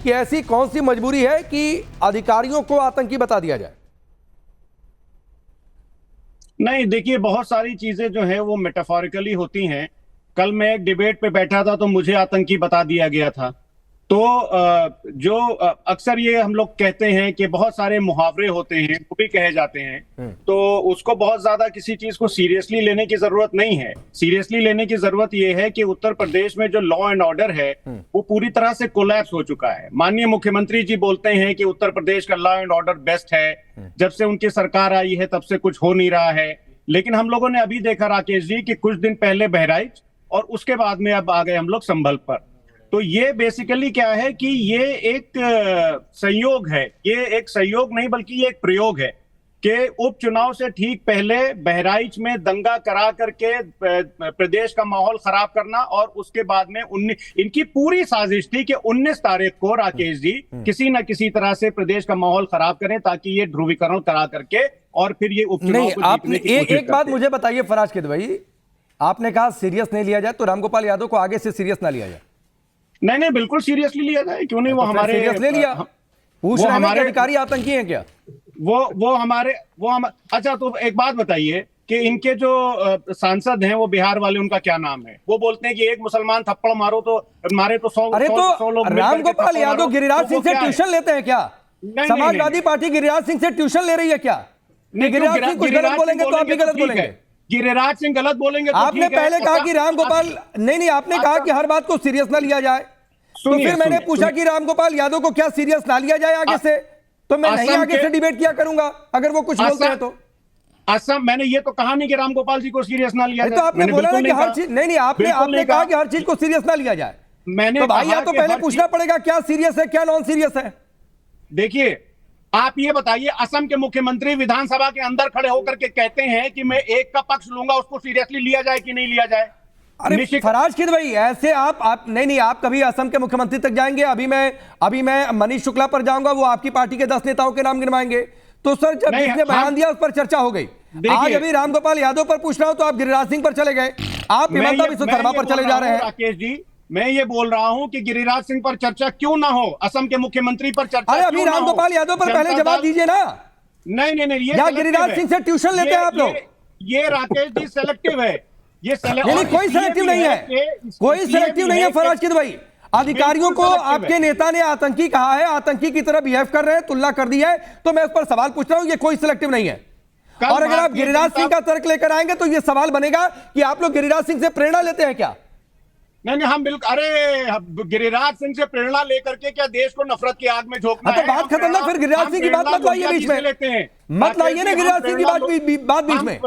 कि ऐसी कौन सी मजबूरी है कि अधिकारियों को आतंकी बता दिया जाए? नहीं, देखिए, बहुत सारी चीजें जो है वो मेटाफोरिकली होती हैं। कल मैं एक डिबेट पे बैठा था तो मुझे आतंकी बता दिया गया था। तो जो अक्सर ये हम लोग कहते हैं कि बहुत सारे मुहावरे होते हैं, वो भी कहे जाते हैं, तो उसको बहुत ज्यादा किसी चीज को सीरियसली लेने की जरूरत नहीं है। सीरियसली लेने की जरूरत ये है कि उत्तर प्रदेश में जो लॉ एंड ऑर्डर है वो पूरी तरह से कोलैप्स हो चुका है। माननीय मुख्यमंत्री जी बोलते हैं कि उत्तर प्रदेश का लॉ एंड ऑर्डर बेस्ट है, जब से उनकी सरकार आई है तब से कुछ हो नहीं रहा है। लेकिन हम लोगों ने अभी देखा राकेश जी कि कुछ दिन पहले बहराइच और उसके बाद में अब आ गए हम लोग संभल पर। तो ये बेसिकली क्या है कि ये एक संयोग है, ये एक संयोग नहीं बल्कि ये एक प्रयोग है कि उपचुनाव से ठीक पहले बहराइच में दंगा करा करके प्रदेश का माहौल खराब करना, और उसके बाद में इनकी पूरी साजिश थी कि 19 तारीख को राकेश जी किसी न किसी तरह से प्रदेश का माहौल खराब करें ताकि ये ध्रुवीकरण करा करके और फिर ये उपचुनाव नहीं, को आपने एक बात मुझे बताइए फराज भाई, आपने कहा सीरियस नहीं लिया जाए, तो रामगोपाल यादव को आगे से सीरियस ना लिया जाए? नहीं, बिल्कुल सीरियसली लिया जाए, क्यों नहीं। वो हमारे सीरियस ले लिया, पूछ रहे हैं कि अधिकारी आतंकी हैं क्या? वो हमारे अच्छा, तो एक बात बताइए कि इनके जो सांसद हैं वो बिहार वाले, उनका क्या नाम है? वो बोलते हैं कि एक मुसलमान थप्पड़ मारो तो मारे तो 100 अरे तो 100 लोग। रामगोपाल यादव गिरिराज सिंह से ट्यूशन लेते हैं क्या? समाजवादी पार्टी गिरिराज सिंह से ट्यूशन ले रही है क्या? गिरिराज सिंह कुछ गलत बोलेंगे तो आप भी गलत बोलेंगे। गिरिराज सिंह गलत बोलेंगे तो आपने पहले कहा कि रामगोपाल नहीं, आपने कहा कि हर बात को सीरियस ना लिया जाए, तो फिर मैंने पूछा कि रामगोपाल यादव को क्या सीरियस ना लिया जाए आगे से? तो मैं नहीं आगे से डिबेट किया करूंगा अगर वो कुछ बोलते हैं तो। असम, मैंने ये तो कहा नहीं कि रामगोपाल जी को सीरियस ना लिया जाए। तो आपने बोला ना कि हर चीज नहीं, आपने कहा कि हर चीज को सीरियस ना लिया जाए। मैंने तो भाई तो पहले पूछना पड़ेगा क्या सीरियस है क्या नॉन सीरियस है। देखिए, आप ये बताइए, असम के मुख्यमंत्री विधानसभा के अंदर खड़े होकर के कहते हैं कि मैं एक का पक्ष लूंगा, उसको सीरियसली लिया जाए कि नहीं लिया जाए? अरे फराज भाई, ऐसे आप नहीं, आप कभी असम के मुख्यमंत्री तक जाएंगे? अभी मैं मनीष शुक्ला पर जाऊंगा, वो आपकी पार्टी के 10 नेताओं के नाम गिनवाएंगे। तो सर जब जिसने बयान दिया उस पर चर्चा हो गई। आज अभी रामगोपाल यादव पर पूछ रहा हूं तो आप गिरिराज सिंह पर चले गए, आप हिमंता बिस्वा शर्मा पर चले जा रहे हैं। राकेश जी, मैं ये बोल रहा हूं कि गिरिराज सिंह पर चर्चा क्यों ना हो, असम के मुख्यमंत्री पर चर्चा। अरे अभी रामगोपाल यादव पर पहले जवाब दीजिए ना। नहीं, या गिरिराज सिंह से ट्यूशन लेते हैं आप लोग? ये राकेश जी सेलेक्टिव है, ये नहीं, कोई सेलेक्टिव नहीं है, कोई सेलेक्टिव नहीं है फराज भाई। अधिकारियों को आपके नेता ने आतंकी कहा है, आतंकी की तरह बिहेव कर रहे हैं, तुलना कर दी है, तो मैं उस पर सवाल पूछ रहा हूं, ये कोई सिलेक्टिव नहीं है। और अगर आप गिरिराज सिंह का तर्क लेकर आएंगे तो ये सवाल बनेगा कि आप लोग गिरिराज सिंह से प्रेरणा लेते हैं क्या? नहीं, हम बिल्कुल, अरे गिरिराज सिंह से प्रेरणा लेकर के क्या देश को नफरत की आग में झोंकना है? तो बात खत्म ना, फिर गिरिराज सिंह की बात मत लाइए बीच में, लेते हैं मत लाइए ना गिरिराज सिंह की बात बीच में।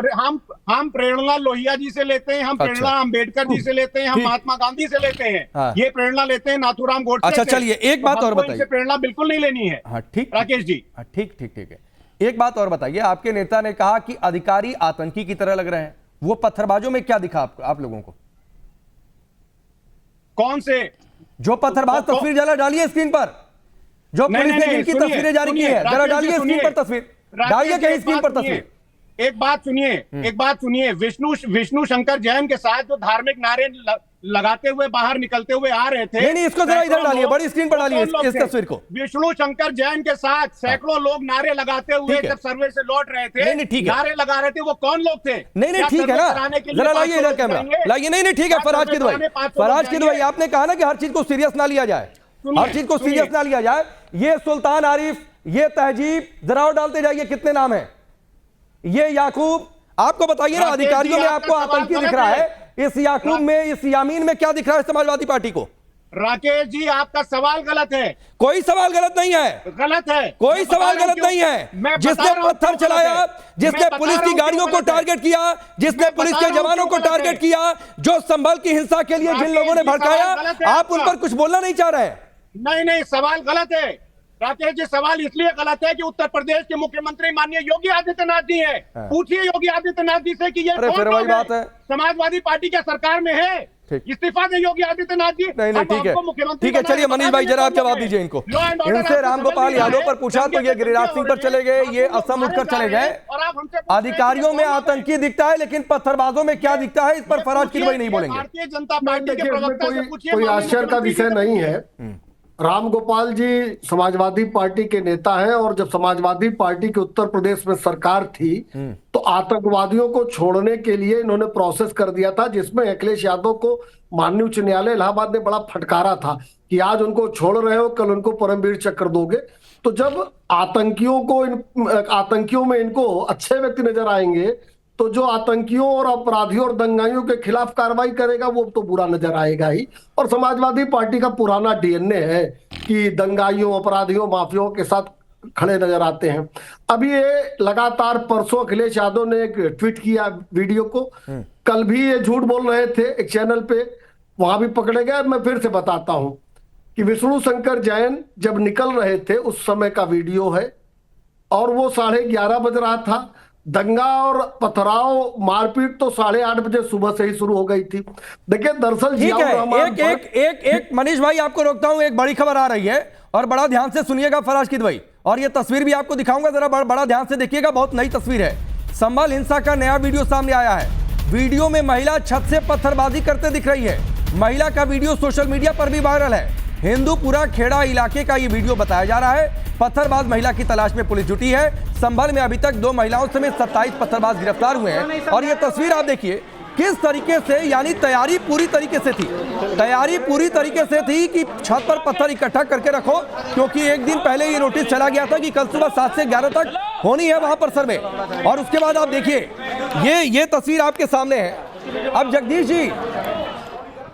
हम प्रेरणा लोहिया जी से लेते हैं, हम प्रेरणा अंबेडकर जी से लेते हैं, हम महात्मा गांधी से लेते हैं, ये प्रेरणा लेते हैं नाथूराम गोडसे। अच्छा चलिए, एक बात और बताइए। प्रेरणा बिल्कुल नहीं लेनी है। हाँ ठीक राकेश जी, ठीक है। एक बात और बताइए, आपके नेता ने कहा कि अधिकारी आतंकी की तरह लग रहे हैं, वो पत्थरबाजों में क्या दिखा आप लोगों को? कौन से? जो पत्थरबाज तस्वीर जरा डालिए स्क्रीन पर, जो पुलिस ने जिनकी तस्वीरें जारी की है, जरा डालिए स्क्रीन पर तस्वीर, डालिए कहीं स्क्रीन पर तस्वीर। एक बात सुनिए, विष्णु शंकर जैन के साथ जो धार्मिक नारे लगाते हुए बाहर निकलते हुए आ रहे थे। नहीं, इसको जरा इधर डालिए, बड़ी स्क्रीन पर डालिए इस तस्वीर को। विष्णु शंकर जैन के साथ सैकड़ों लोग नारे लगाते हुए जब सर्वे से लौट रहे थे, नारे लगा रहे थे, वो कौन लोग थे? नहीं ठीक है ना, जरा लाइए इधर कैमरा लाइए। नहीं ठीक है फराज भाई, आपने कहा ना कि हर चीज को सीरियस ना लिया जाए, हर चीज को सीरियस ना लिया जाए। ये सुल्तान आरिफ, ये तहजीब, जरा और डालते जाइए कितने नाम है। ये याकूब, आपको बताइए ना, अधिकारियों में आपको आतंकी दिख रहा है, इस याकूब में, इस यामीन में क्या दिख रहा है समाजवादी पार्टी को? राकेश जी, आपका सवाल गलत है। कोई सवाल गलत नहीं है, गलत है, कोई सवाल गलत नहीं है। जिसने पत्थर चलाया, जिसने पुलिस की गाड़ियों को टारगेट किया, जिसने पुलिस के जवानों को टारगेट किया, जो संभल की हिंसा के लिए जिन लोगों ने भड़काया, आप उन पर कुछ बोलना नहीं चाह रहे? नहीं, सवाल गलत है राकेश जी। सवाल इसलिए गलत है कि उत्तर प्रदेश के मुख्यमंत्री माननीय योगी आदित्यनाथ जी है। पूछिए योगी आदित्यनाथ जी से कि ये कौन लोग हैं? समाजवादी पार्टी क्या सरकार में है? इस्तीफा दे योगी आदित्यनाथ जी। नहीं ठीक है, चलिए मनीष भाई जरा आप जवाब दीजिए इनको। इनसे रामगोपाल यादव पर पूछा तो ये गिरिराज सिंह पर चले गए, ये असम उठकर चले गए। अधिकारियों में आतंकी दिखता है, लेकिन पत्थरबाजों में क्या दिखता है, इस पर फराज भाई नहीं बोलेंगे। भारतीय जनता पार्टी के प्रवक्ता से पूछिए। कोई आश्चर्य का विषय नहीं है राम गोपाल जी समाजवादी पार्टी के नेता हैं, और जब समाजवादी पार्टी के उत्तर प्रदेश में सरकार थी तो आतंकवादियों को छोड़ने के लिए इन्होंने प्रोसेस कर दिया था, जिसमें अखिलेश यादव को माननीय उच्च न्यायालय इलाहाबाद ने बड़ा फटकारा था कि आज उनको छोड़ रहे हो, कल उनको परमवीर चक्र दोगे। तो जब आतंकियों में इनको अच्छे व्यक्ति नजर आएंगे तो जो आतंकियों और अपराधियों और दंगाइयों के खिलाफ कार्रवाई करेगा वो तो बुरा नजर आएगा ही। और समाजवादी पार्टी का पुराना डीएनए है कि दंगाइयों, अपराधियों, माफियाओं के साथ खड़े नजर आते हैं। अभी ये लगातार परसों अखिलेश यादव ने एक ट्वीट किया वीडियो को, कल भी ये झूठ बोल रहे थे एक चैनल पे, वहां भी पकड़े गए। मैं फिर से बताता हूं कि विष्णु शंकर जैन जब निकल रहे थे उस समय का वीडियो है, और वो 11:30 बज रहा था। दंगा और पथराव मारपीट तो 8:30 बजे सुबह से ही शुरू हो गई थी। देखिए दरअसल ठीक है, एक मनीष भाई आपको रोकता हूं, एक बड़ी खबर आ रही है और बड़ा ध्यान से सुनिएगा फराज किद भाई, और ये तस्वीर भी आपको दिखाऊंगा, जरा बड़ा ध्यान से देखिएगा, बहुत नई तस्वीर है। संभल हिंसा का नया वीडियो सामने आया है। वीडियो में महिला छत से पत्थरबाजी करते दिख रही है। महिला का वीडियो सोशल मीडिया पर भी वायरल है। हिंदूपुरा खेड़ा इलाके का ये वीडियो बताया जा रहा है। पत्थरबाज महिला की तलाश में पुलिस जुटी है। संभल में अभी तक 2 महिलाओं समेत 27 पत्थरबाज गिरफ्तार हुए हैं। और ये तस्वीर आप देखिए किस तरीके से, यानी तैयारी पूरी तरीके से थी। तैयारी पूरी तरीके से थी कि छत पर पत्थर इकट्ठा करके रखो, क्योंकि एक दिन पहले ये नोटिस चला गया था कि कल सुबह 7 से 11 तक होनी है वहां पर सर्वे। और उसके बाद आप देखिए ये तस्वीर आपके सामने है। अब जगदीश जी,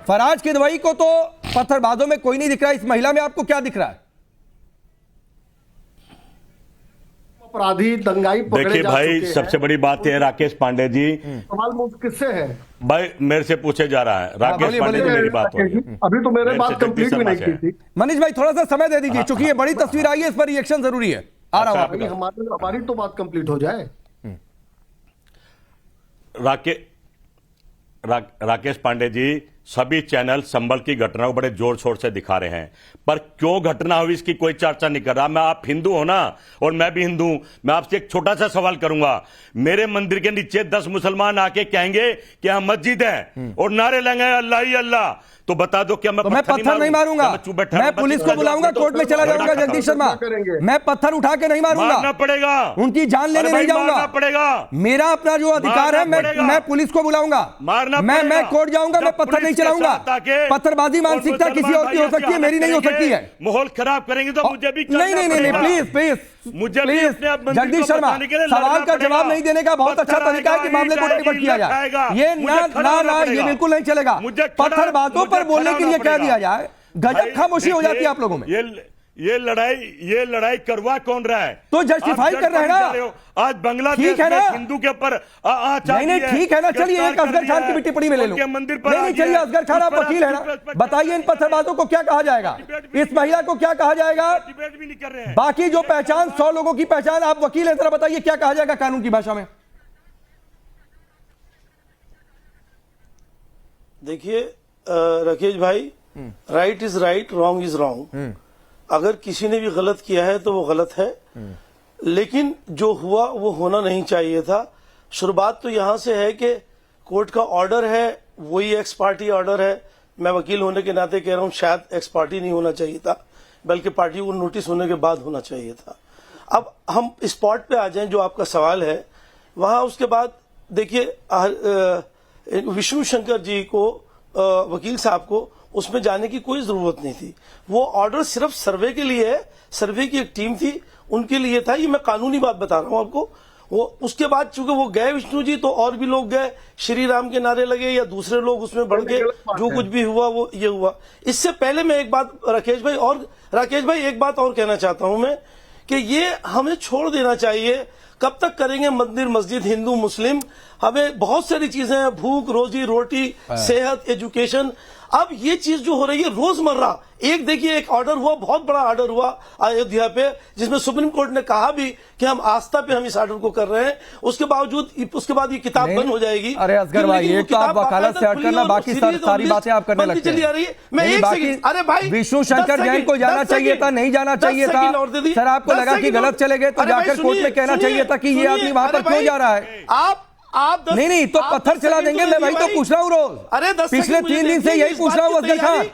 फराज किदवई को तो पत्थरबाजों में कोई नहीं दिख रहा है, इस महिला में आपको क्या दिख रहा है? अपराधी दंगाई पकड़े देखिए भाई, सबसे बड़ी बात है राकेश पांडे जी, सवाल किससे है भाई मेरे से पूछे जा रहा है। राकेश पांडे जी, मेरी बात हो रही है। अभी तो मेरे बात कंप्लीट भी नहीं की थी। मनीष भाई थोड़ा सा समय दे दीजिए, चूंकि ये बड़ी तस्वीर आई है, इस पर रिएक्शन जरूरी है। आ रहा हूं, हमारी तो बात कंप्लीट हो जाए। राकेश पांडे जी, सभी चैनल संभल की घटना को बड़े जोर शोर से दिखा रहे हैं, पर क्यों घटना हुई इसकी कोई चर्चा नहीं कर रहा। मैं, आप हिंदू हो ना, और मैं भी हिंदू हूं। मैं आपसे एक छोटा सा सवाल करूंगा। मेरे मंदिर के नीचे 10 मुसलमान आके कहेंगे कि हम मस्जिद है और नारे लेंगे अल्लाह ही अल्लाह, तो बता दो क्या मैं पत्थर नहीं मारूंगा? मैं पुलिस को बुलाऊंगा, कोर्ट में चला जाऊंगा। जगदीश शर्मा, मैं पत्थर उठा के नहीं मारूंगा, मारना पड़ेगा, उनकी जान लेने नहीं जाऊंगा। पड़ेगा, मेरा अपना जो अधिकार है, मैं पुलिस को बुलाऊंगा, मैं कोर्ट जाऊंगा, मैं पत्थर नहीं चलाऊंगा। पत्थरबाजी मानसिकता किसी और की हो सकती है, मेरी नहीं हो सकती है। माहौल खराब करेंगे तो मुझे भी नहीं, प्लीज मुझे जगदीश शर्मा, सवाल का जवाब नहीं देने का बहुत अच्छा तरीका है कि मामले को डाइवर्ट किया जाए। ये ना ये बिल्कुल नहीं चलेगा। पत्थरबाजों पर बोलने के लिए कह दिया जाए, गजब खामोशी हो जाती है आप लोगों में। ये लड़ाई करवा कौन रहा है? तो जस्टिफाई कर रहे हैं ना। आज बांग्लादेश में हिंदू के ऊपर नहीं ठीक है ना, चलिए एक असगर खान की भी टिप्पणी में ले लो। मंदिर पर नहीं चलिए, असगर खान आप वकील है ना, बताइए इन पत्थरबाजों को क्या कहा जाएगा, इस महिला को क्या कहा जाएगा? डिबेट भी नहीं कर रहे हैं। बाकी जो पहचान 100 लोगों की पहचान, आप वकील हैं, जरा बताइए क्या कहा जाएगा कानून की भाषा में? देखिए राकेश भाई, right is right, wrong is wrong. अगर किसी ने भी गलत किया है तो वो गलत है, लेकिन जो हुआ वो होना नहीं चाहिए था। शुरुआत तो यहां से है कि कोर्ट का ऑर्डर है, वही एक्स पार्टी ऑर्डर है। मैं वकील होने के नाते कह रहा हूं, शायद एक्स पार्टी नहीं होना चाहिए था, बल्कि पार्टी को नोटिस होने के बाद होना चाहिए था। अब हम स्पॉट पे आ जाएं, जो आपका सवाल है वहां। उसके बाद देखिए विष्णु शंकर जी को, वकील साहब को उसमें जाने की कोई जरूरत नहीं थी। वो ऑर्डर सिर्फ सर्वे के लिए है, सर्वे की एक टीम थी उनके लिए था। ये मैं कानूनी बात बता रहा हूं आपको। वो उसके बाद चूंकि वो गए विष्णु जी, तो और भी लोग गए, श्री राम के नारे लगे या दूसरे लोग उसमें बढ़ के जो कुछ भी हुआ वो ये हुआ। इससे पहले मैं एक बात राकेश भाई एक बात और कहना चाहता हूं मैं, कि ये हमें छोड़ देना चाहिए। कब तक करेंगे मंदिर मस्जिद, हिंदू मुस्लिम? हमें बहुत सारी चीजें हैं, भूख, रोजी रोटी, सेहत, एजुकेशन। अब ये चीज जो हो रही है रोजमर्रा, एक देखिए एक ऑर्डर हुआ, बहुत बड़ा ऑर्डर हुआ अयोध्या पे, जिसमें सुप्रीम कोर्ट ने कहा भी कि हम आस्था पे हम इस ऑर्डर को कर रहे हैं। उसके बावजूद उसके बाद ये किताब बंद हो जाएगी। अरे असगर भाई, एक तो आप वकालत से हट करना, बाकी सारी बातें आप करने लगते हैं। मैं एक सेकंड, अरे भाई विष्णु शंकर जैन को जाना चाहिए था, नहीं जाना चाहिए था? सर आपको लगा कि गलत चले गए तो जाकर कोर्ट में कहना चाहिए था कि ये आदमी वहां पर क्यों जा रहा है? आप नहीं तो पत्थर चला देंगे। मैं वही तो पूछ रहा हूँ रोज। अरे पिछले 3 दिन से यही पूछ रहा हूँ असगर खान।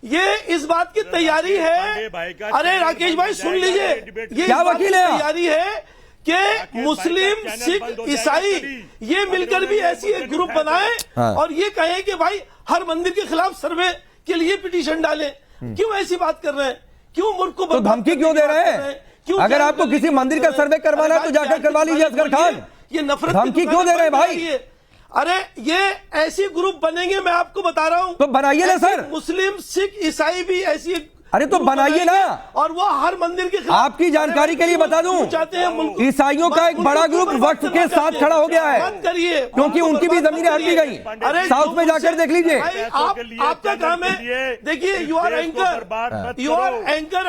ये इस बात की तैयारी पांडे भाई का है, अरे चैनल राकेश बंद भाई हो सुन जाएगा, लीजिए, ये डिबेट ये क्या इस बात वकील की है आप? तैयारी है कि भाई मुस्लिम का चैनल सिख बंद हो जाएगा ईसाई कभी। ये मिलकर भी ऐसी एक ग्रुप बनाए हाँ। और ये कहें कि भाई हर मंदिर के खिलाफ सर्वे के लिए पिटीशन डालें। क्यों ऐसी बात कर रहे हैं? क्यों मुल्क को तो बर्बाद धमकी करने क्यों की दे बात रहे कर हैं? क्यों अगर क्या आपको करने किसी की मंदिर बात का कर रहे सर्वे करवाना है अरे तो भाई, जाकर क्या करवा लीजिए असगर खान। ये नफरत धमकी की क्यों दे रहे हैं भाई? दुकानें अरे ये ऐसी ग्रुप बनेंगे, मैं आपको बता रहा हूं। तो बनाइए ना ऐसे सर। मुस्लिम सिख ईसाई भी ऐसी अरे तो ग्रुप बनाइए बनाएंगे ना। और वो हर मंदिर के खिलाफ। आपकी जानकारी के लिए बता दूं, चाहते हैं मुल्क ईसाइयों का एक बड़ा ग्रुप वक्फ के साथ खड़ा हो गया है, मत करिए, क्योंकि उनकी भी जमीनें हड़प दी गई। अरे साउथ में जाकर देख लीजिए। भाई, आपका काम है, देखिए you are anchor, you are anchor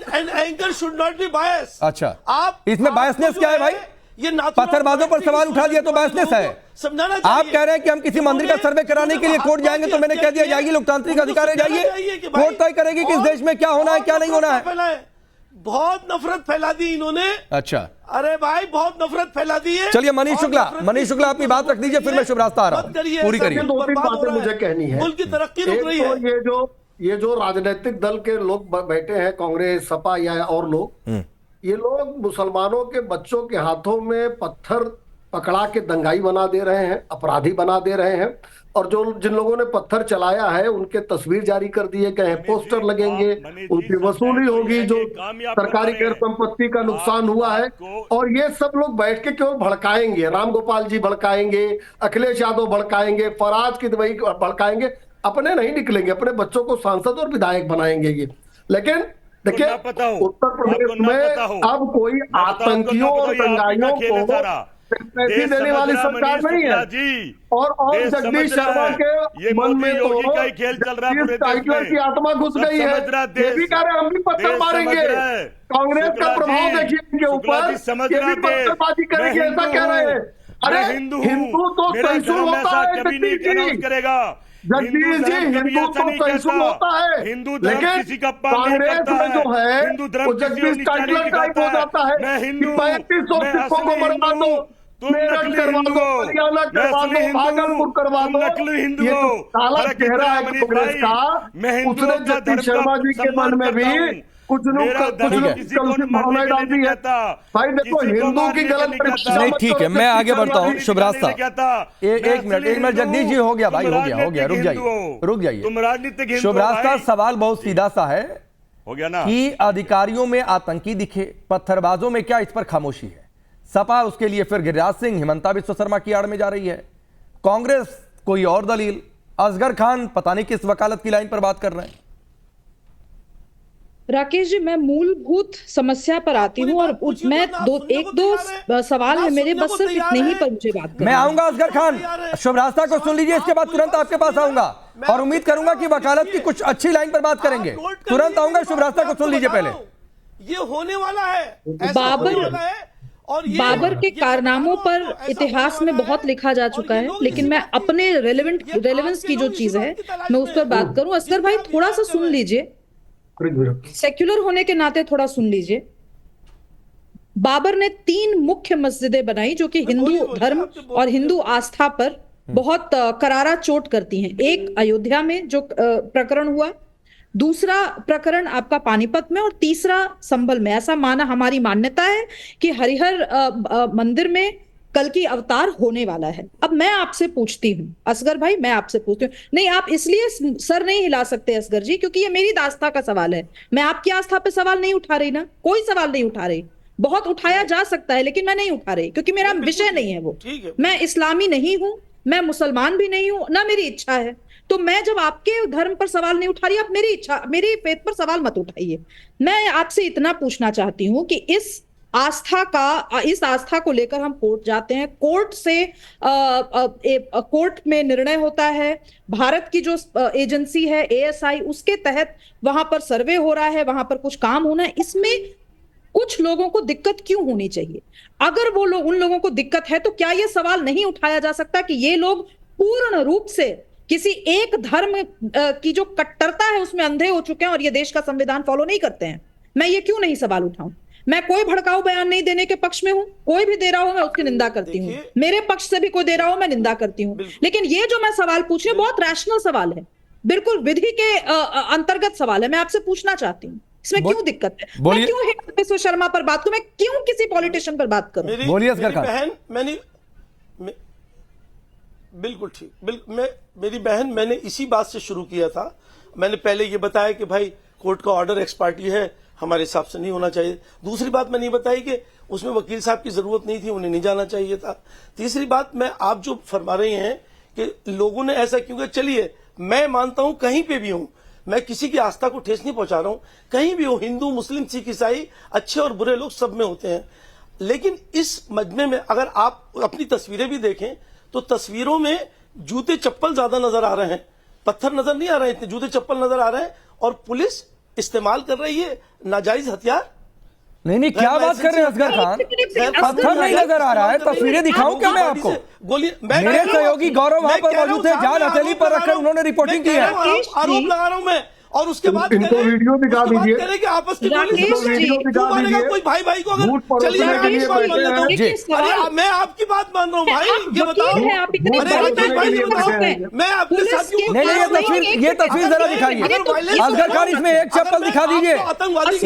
and anchor should not be bias. अच्छा, आप इसमें बायसनेस क्या है भाई? ये पत्थरबाजों पर सवाल उठा दिया तो बायसनेस है। समझाना आप चाहिए। कह रहे हैं कि हम किसी मंदिर का सर्वे कराने के लिए कोर्ट जाएंगे, तो मैंने कह दिया जाएगी, लोकतांत्रिक अधिकार है, जाइए, कोर्ट तय करेगी कि इस देश में क्या होना है क्या नहीं होना है। बहुत नफरत फैला दी इन्होंने। अच्छा, अरे भाई बहुत नफरत फैला दी है। चलिए मनीष शुक्ला अपनी बात रख दीजिए, फिर मैं शुभ रास्ता आ रहा हूं, पूरी करिए। दो तीन बातें मुझे कहनी है। मुल्क की तरक्की रुक एक रही तो है। ये जो राजनीतिक दल के लोग बैठे हैं, कांग्रेस सपा या और लोग, ये लोग मुसलमानों के बच्चों के हाथों में पत्थर पकड़ा के दंगाई बना दे रहे हैं, अपराधी बना दे रहे हैं। और जो जिन लोगों ने पत्थर चलाया है उनके तस्वीर जारी कर दिए गए हैं, पोस्टर लगेंगे, उनकी वसूली होगी जो सरकारी गैर संपत्ति का नुकसान हुआ है। और ये सब लोग बैठ के केवल भड़काएंगे, राम गोपाल जी भड़काएंगे, अखिलेश यादव भड़काएंगे, फराज किदवई भड़काएंगे, अपने नहीं निकलेंगे, अपने बच्चों को सांसद और विधायक बनाएंगे ये। लेकिन देखिए उत्तर प्रदेश में अब कोई आतंकियों और दंगाइयों को पैसे देने वाली सरकार नहीं है। और जगदीश शर्मा के मन में तो टाइटलर की आत्मा घुस गई है। ये भी कह रहे हम भी पत्थर मारेंगे, कांग्रेस का प्रभाव देखिए इनके ऊपर, ये भी पत्थरबाजी करेंगे, ऐसा कह रहे हैं। अरे हिंदू तो सहिष्णु होता है जगदीश जी, जगदीश जी, हिंदू तो सहिष्णु होता है, लेकिन कांग्रेस में जो है वो जगदीश टाइटलर टाइप हो जाता है कि 3500 सिखों को मरवा दो, मेरठ करवा दो, हरियाणा करवा दो, भागलपुर करवा दो। ये तो काला चेहरा है कांग्रेस का। उसने जगदीश शर्मा जी के मन में भी कुछ लोग भावनाएं डाल दी है। भाई देखो, हिंदू की गलत परीक्षा नहीं, ठीक है, मैं आगे बढ़ता हूँ। शुभ रास्ता, एक मिनट जगदीश जी, हो गया भाई, हो गया, रुक जाइए। तुम राजनीतिक शुभ रास्ता, सवाल बहुत सीधा सा है, हो गया ना, कि अधिकारियों में आतंकी दिखे, पत्थरबाजों में क्या, इस पर खामोशी है। सपा उसके लिए फिर गिरिराज सिंह, हिमंता बिस्वा शर्मा की आड़ में जा रही है, कांग्रेस कोई और दलील, असगर खान पता नहीं किस वकालत की लाइन पर बात कर रहे हैं। राकेश जी, मैं मूलभूत समस्या पर आती हूँ और मैं एक दो सवाल है मेरे, बस सिर्फ इतने ही पर मुझे बात करनी। मैं आऊंगा असगर खान, शुभ रास्ता को सुन लीजिए, इसके बाद तुरंत आपके पास आऊंगा और उम्मीद करूंगा कि वकालत की कुछ अच्छी लाइन पर बात करेंगे। तुरंत आऊंगा, शुभ रास्ता को सुन लीजिए पहले। ये होने वाला है, बाबर के कारनामों पर इतिहास में बहुत लिखा जा चुका है, लेकिन मैं अपने रेलेवेंस की जो चीज है मैं उस पर बात करूं। असगर भाई थोड़ा सा सुन लीजिए, सेक्युलर होने के नाते थोड़ा सुन लीजिए। बाबर ने 3 मुख्य मस्जिदें बनाई जो कि हिंदू धर्म और हिंदू आस्था पर बहुत करारा चोट करती हैं। एक अयोध्या में जो प्रकरण हुआ, दूसरा प्रकरण आपका पानीपत में, और तीसरा संभल में। ऐसा माना, हमारी मान्यता है कि हरिहर मंदिर में कल की अवतार होने वाला है। अब मैं आपसे पूछती हूँ असगर भाई, मैं आपसे पूछती हूँ, नहीं आप इसलिए सर नहीं हिला सकते असगर जी क्योंकि ये मेरी आस्था का सवाल है। मैं आपकी आस्था पे सवाल नहीं उठा रही ना, कोई सवाल नहीं उठा रही। बहुत उठाया जा सकता है लेकिन मैं नहीं उठा रही क्योंकि मेरा विषय नहीं है वो। मैं इस्लामी नहीं हूं, मैं मुसलमान भी नहीं हूं, ना मेरी इच्छा है। तो मैं जब आपके धर्म पर सवाल नहीं उठा रही, आप मेरी इच्छा, मेरी फेथ पर सवाल मत उठाइए। मैं आपसे इतना पूछना चाहती हूं कि इस आस्था को लेकर हम कोर्ट जाते हैं, कोर्ट से कोर्ट में निर्णय होता है, भारत की जो एजेंसी है ASI, उसके तहत वहां पर सर्वे हो रहा है, वहां पर कुछ काम होना है। इसमें कुछ लोगों को दिक्कत क्यों होनी चाहिए? अगर वो लोग, उन लोगों को दिक्कत है तो क्या ये सवाल नहीं उठाया जा सकता कि ये लोग पूर्ण रूप से किसी एक धर्म की जो कट्टरता है उसमें अंधे हो चुके हैं और ये देश का संविधान फॉलो नहीं करते हैं? मैं ये क्यों नहीं सवाल उठाऊं? मैं कोई भड़काऊ बयान नहीं देने के पक्ष में हूं, कोई भी दे रहा हो मैं उसकी निंदा करती हूं, मेरे पक्ष से भी कोई दे रहा हो मैं निंदा करती हूं। लेकिन ये जो मैं सवाल पूछ रही हूं बहुत रैशनल सवाल है, बिल्कुल विधि के अंतर्गत सवाल है। मैं आपसे पूछना चाहती हूँ इसमें क्यों दिक्कत है? मैं क्यों हेमंत बिस्वा शर्मा पर बात करूं? मैं क्यों किसी पॉलिटिशियन पर बात करूं? बोलिए असगर खान। बिल्कुल ठीक, मेरी बहन, मैंने इसी बात से शुरू किया था। मैंने पहले ये बताया कि भाई कोर्ट का ऑर्डर एक्स पार्टी है, हमारे हिसाब से नहीं होना चाहिए। दूसरी बात मैंने ये बताई कि उसमें वकील साहब की जरूरत नहीं थी, उन्हें नहीं जाना चाहिए था। तीसरी बात, मैं आप जो फरमा रहे हैं कि लोगों ने ऐसा क्यों किया, चलिए मैं मानता हूं, कहीं पे भी हूं, मैं किसी की आस्था को ठेस नहीं पहुंचा रहा हूं, कहीं भी हो, हिंदू मुस्लिम सिख ईसाई, अच्छे और बुरे लोग सब में होते हैं। लेकिन इस मजमे में अगर आप अपनी तस्वीरें भी देखें तो तस्वीरों में जूते चप्पल ज्यादा नजर आ रहे हैं, पत्थर नजर नहीं आ रहे हैं, इतने जूते चप्पल नजर आ रहे हैं। और पुलिस इस्तेमाल कर रही है नाजायज हथियार। नहीं, क्या बात कर रहे हैं असगर खान? पत्थर नहीं नजर आ रहा है, तस्वीरें दिखाऊं क्या मैं आपको? गोली, मेरे सहयोगी गौरव वहां पर मौजूद थे, जान हथेली पर रखकर उन्होंने रिपोर्टिंग की है। आरोप लगा रहा हूं मैं, और उसके बाद इनको वीडियो दिखा दीजिए, कि आपस की मानेगा कोई भाई भाई को, अगर चलिए मैं आपकी बात मान रहा हूँ भाई, ये बताओ मैं आपके साथ नहीं, ये तस्वीर जरा दिखाइए असगर खान, इसमें एक चप्पल दिखा दीजिए,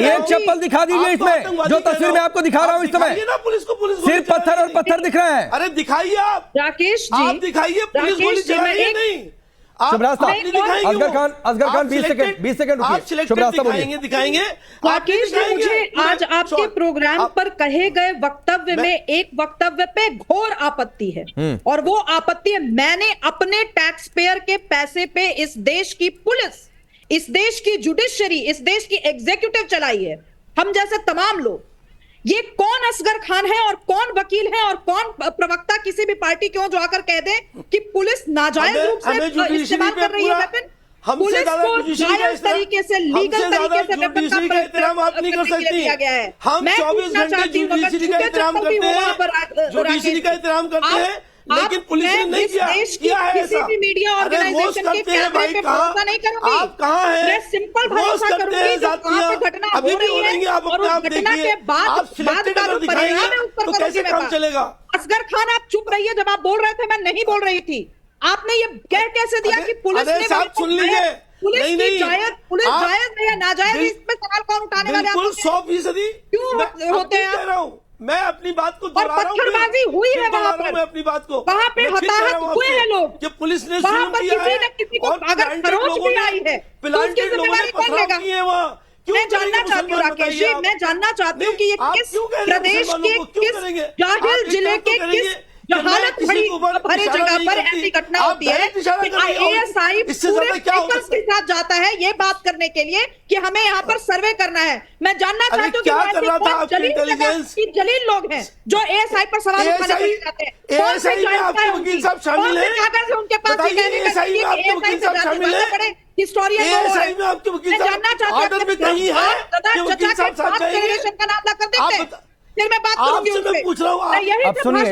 एक चप्पल दिखा दीजिए इसमें, जो तस्वीर मैं आपको दिखा रहा हूँ इस समय पुलिस को, पुलिस सिर्फ पत्थर और पत्थर दिख रहे हैं। अरे दिखाइए आप, राकेश जी, आप दिखाइए, पुलिस गोली चला रही है नहीं। शुभराज साहब, असगर खान 20 सेकंड रुकिए। शुभराज साहब दिखाएंगे। राकेश जी, मुझे आज आपके प्रोग्राम पर कहे गए वक्तव्य में एक वक्तव्य पे घोर आपत्ति है, और वो आपत्ति है, मैंने अपने टैक्स पेयर के पैसे पे इस देश की पुलिस, इस देश की जुडिशरी, इस देश की एग्जीक्यूटिव चलाई है, हम जैसे तमाम लोग। ये कौन असगर खान है और कौन वकील है और कौन प्रवक्ता किसी भी पार्टी क्यों जो आकर कह दे कि पुलिस नाजायज रूप से इस्तेमाल कर रही है वेपन? पुलिस को जायज तरीके से, लीगल तरीके से वेपन का एहतराम आप नहीं कर सकती। दिया गया है। हम 24 घंटे जुडिशरी का एहतराम करते हैं, जुडिशरी का एहतराम करते हैं, लेकिन पुलिस ने नहीं किया है किसी भी मीडिया ऑर्गेनाइजेशन के कैमरे पे भरोसा नहीं करूंगी। आप कहाँ हैं? मैं सिंपल भरोसा करूंगी जो वहां पे घटना हो रही है, और उस घटना के बाद का जो परिणाम है उस पर कैसे काम चलेगा? असगर खान, आप चुप रहिए, जब आप बोल रहे थे मैं नहीं बोल रही थी। आपने ये कह कैसे दिया कि पुलिस ने, सुन लीजिए, पुलिस जायज है या नाजायज, इस पे सवाल कौन उठाने वाले? 100% क्यों होते हैं? मैं अपनी बात को और पत्थरबाजी हुई है वहां पर, मैं अपनी बात को, वहां पे हताहत हुए हैं लोग, कि पुलिस ने वहां पर किसी न किसी को अगर खरोच भी आई है तो उसकी जिम्मेदारी कौन लेगा? मैं जानना चाहती हूँ राकेश जी, मैं जानना चाहती हूँ कि ये किस प्रदेश के किस जाहिल जिले के किस जहालत भरी जगह पर ऐसी घटना होती है कि ASI पूरे पीपल्स के साथ जाता है ये बात करने के लिए कि हमें यहाँ पर सर्वे करना है। मैं जानना चाहती हूँ कि जलील लोग हैं जो ASI पर सवाल उठाने के लिए जाते हैं, कौन से वकील साहब शामिल हैं? कागज है उनके पास हिस्टोरियन मैं जानना चाहती हूँ का नाम ला कर देते, फिर मैं बात करूंगी उनसे। पूछ रहा हूँ अब सुनिए,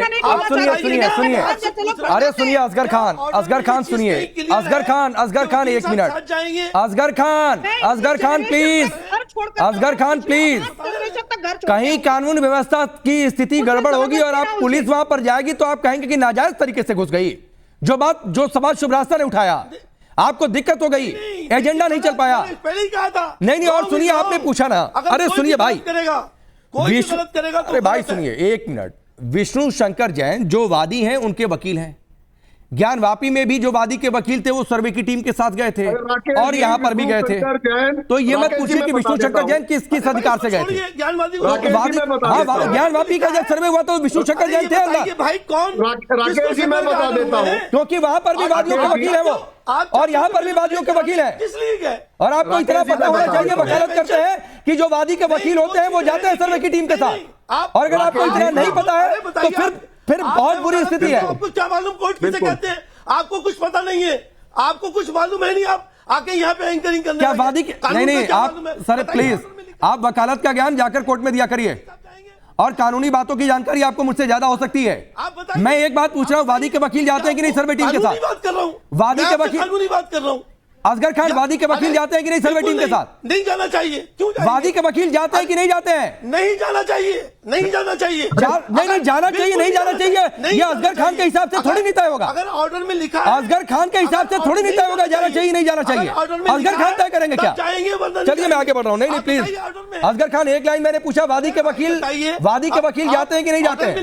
अरे सुनिए असगर खान सुनिए, असगर खान 1 मिनट, असगर खान प्लीज, कहीं कानून व्यवस्था की स्थिति गड़बड़ होगी और आप पुलिस वहां पर जाएगी तो आप कहेंगे कि नाजायज तरीके से घुस गई। जो सवाल शुभराज ने उठाया, आपको दिक्कत हो गई, एजेंडा नहीं चल पाया। पहले ही कहा था। नहीं, और सुनिए, आपने पूछा ना, अरे सुनिए भाई, करेगा अरे भाई सुनिए 1 मिनट, विष्णु शंकर जैन जो वादी हैं उनके वकील हैं, ज्ञानवापी में भी जो वादी के वकील थे वो सर्वे की टीम के साथ गए थे और यहां पर भी गए थे। तो ये मत पूछिए कि विष्णु शंकर जैन किस अधिकार से गए थे। ज्ञानवापी का जब सर्वे हुआ तो विष्णु शंकर जैन थे अंदर, भाई कौन? राकेश जी मैं बता देता हूँ, क्योंकि वहां पर भी वादियों के वकील है वो, और यहाँ पर भी वादियों के वकील है। और आपको इतना पता होना चाहिए, वकालत करते हैं कि जो वादी के वकील होते हैं वो जाते हैं सर्वे की टीम के साथ, और अगर आपको इतना नहीं पता है तो फिर बहुत बुरी स्थिति है। आपको क्या मालूम कोर्ट किसे कहते हैं? आपको कुछ पता नहीं है, आपको कुछ मालूम है नहीं, आप आके यहाँ पे एंकरिंग करने क्या वादी के नहीं आप सर प्लीज, आप वकालत का ज्ञान जाकर कोर्ट में दिया करिए, और कानूनी बातों की जानकारी आपको मुझसे ज्यादा हो सकती है। मैं एक बात पूछ रहा हूँ, वादी के वकील जाते हैं कि नहीं सर्वे टीम के साथ? बात कर रहा हूँ, वादी के वकील, कानूनी बात कर रहा हूँ, असगर खान वादी के वकील जाते हैं कि नहीं सर्वे टीम के साथ? नहीं जाना चाहिए। क्यों जाएंगे? वादी के वकील जाते हैं कि नहीं जाते हैं? नहीं जाना चाहिए, नहीं जाना चाहिए। नहीं जाना चाहिए, नहीं जाना चाहिए, ये असगर खान के हिसाब से थोड़ी नहीं तय होगा। अगर ऑर्डर में लिखा है, असगर खान के हिसाब से थोड़ी नहीं तय होगा जाना चाहिए नहीं जाना चाहिए। असगर खान तय करेंगे क्या? चलिए मैं आगे बढ़ रहा हूँ। नहीं प्लीज, असगर खान एक लाइन मैंने पूछा, वादी के वकील जाते हैं कि नहीं जाते हैं?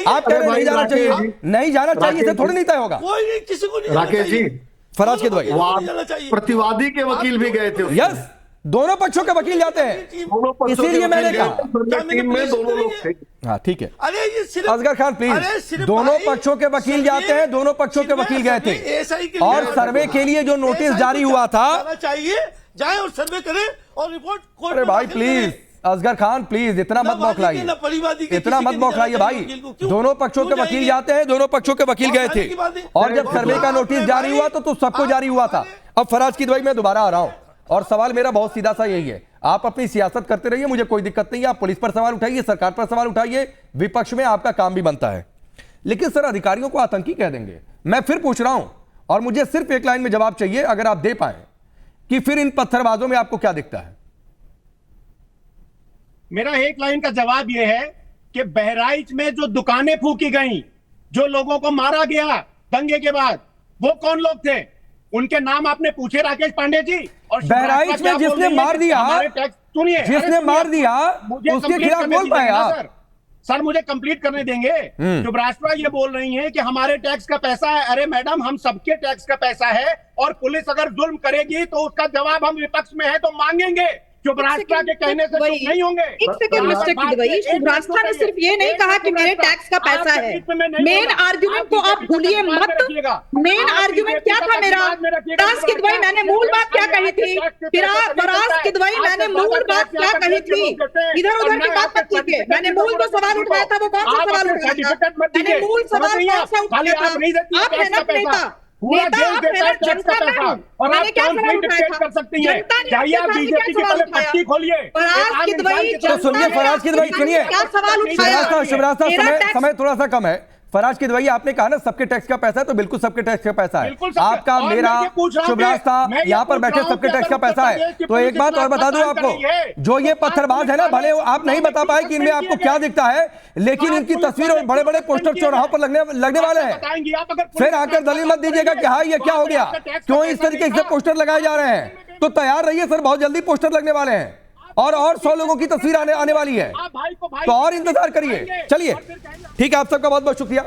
आप कह रहे हैं नहीं जाना चाहिए, नहीं जाना चाहिए से थोड़ी नहीं तय होगा। कोई किसी को नहीं राकेश जी, फराज किदवई, प्रतिवादी के वकील भी गए थे। यस, दोनों पक्षों के वकील जाते हैं, इसीलिए मैंने कहा टीम में दोनों लोग थे। हाँ ठीक है। अरे ये सिर्फ असगर खान प्लीज, दोनों पक्षों के वकील जाते हैं, दोनों पक्षों के वकील गए थे और सर्वे के लिए जो नोटिस जारी हुआ था चाहिए जाए और सर्वे करें और रिपोर्ट। अरे भाई प्लीज असगर खान प्लीज इतना मत बौखलाइए, इतना मत बौखलाइए भाई। दोनों पक्षों के वकील जाते हैं, दोनों पक्षों के वकील गए थे और जब सर्वे का नोटिस जारी हुआ तो सबको जारी हुआ था। अब फराज किदवई मैं दोबारा आ रहा हूं और सवाल मेरा बहुत सीधा सा यही है, आप अपनी सियासत करते रहिए, मुझे कोई दिक्कत नहीं है। आप पुलिस पर सवाल उठाइए, सरकार पर सवाल उठाइए, विपक्ष में आपका काम भी बनता है, लेकिन सर अधिकारियों को आतंकी कह देंगे। मैं फिर पूछ रहा हूं और मुझे सिर्फ एक लाइन में जवाब चाहिए, अगर आप दे पाए, कि फिर इन पत्थरबाजों में आपको क्या दिखता है? मेरा एक लाइन का जवाब यह है कि बहराइच में जो दुकानें फूकी गई, जो लोगों को मारा गया दंगे के बाद, वो कौन लोग थे? उनके नाम आपने पूछे राकेश पांडे जी? और बहराइच में जिसने मार दिया, जिसने मार दिया उसके खिलाफ बोल पाए आप? सर मुझे कंप्लीट करने देंगे। जो भाजपा ये बोल रही है कि हमारे टैक्स का पैसा है, अरे मैडम हम सबके टैक्स का पैसा है और पुलिस अगर जुल्म करेगी तो उसका जवाब हम विपक्ष में है तो मांगेंगे। जो भाजपा के कहने से चुप नहीं होंगे। एक सेकंड मिस्टर किदवई, शुभ्रास्ता ने सिर्फ ये नहीं कहा कि मेरे टैक्स का पैसा है। मेन आर्ग्यूमेंट को आप भूलिए मत। मेन आर्ग्यूमेंट क्या था मेरा? फराज किदवई मैंने मूल बात क्या कही थी? फराज किदवई मैंने मूल बात क्या कही थी? इधर उधर की बात मत कीजिए। मैंने मूल जो सवाल उठाया था वो कौन सा सवाल उठाया था? मैंने मूल सवाल कौन सा उठाया था? आप है ना नेता, नेता आप है ना, जनता मैं हूं। मैंने क्या सवाल उठाया था? जनता ने बीजेपी की पहले पट्टी खोलिए। फराज किदवई, तो सुनिए फराज किदवई, सुनिए क्या सवाल उठाया? शुभ्रास्ता समय थोड़ा सा कम है। फराज किदवई आपने कहा ना सबके टैक्स का पैसा है, तो बिल्कुल सबके टैक्स का पैसा है आपका, मेरा, शुभ्रास्ता, यहाँ पर बैठे सबके टैक्स का पैसा है। तो एक बात और बता दूं आपको, जो ये पत्थरबाज है ना, भले आप नहीं बता पाए कि इनमें आपको क्या दिखता है, लेकिन इनकी तस्वीर और बड़े बड़े पोस्टर चौराहों पर लगने वाले हैं। फिर आकर दलील मत दीजिएगा कि हाँ ये क्या हो गया, क्यों इस तरीके से पोस्टर लगाए जा रहे हैं। तो तैयार रहिए सर, बहुत जल्दी पोस्टर लगने वाले हैं और 100 लोगों की तस्वीर आने वाली है, तो और इंतजार करिए। चलिए ठीक है, आप सबका बहुत बहुत शुक्रिया।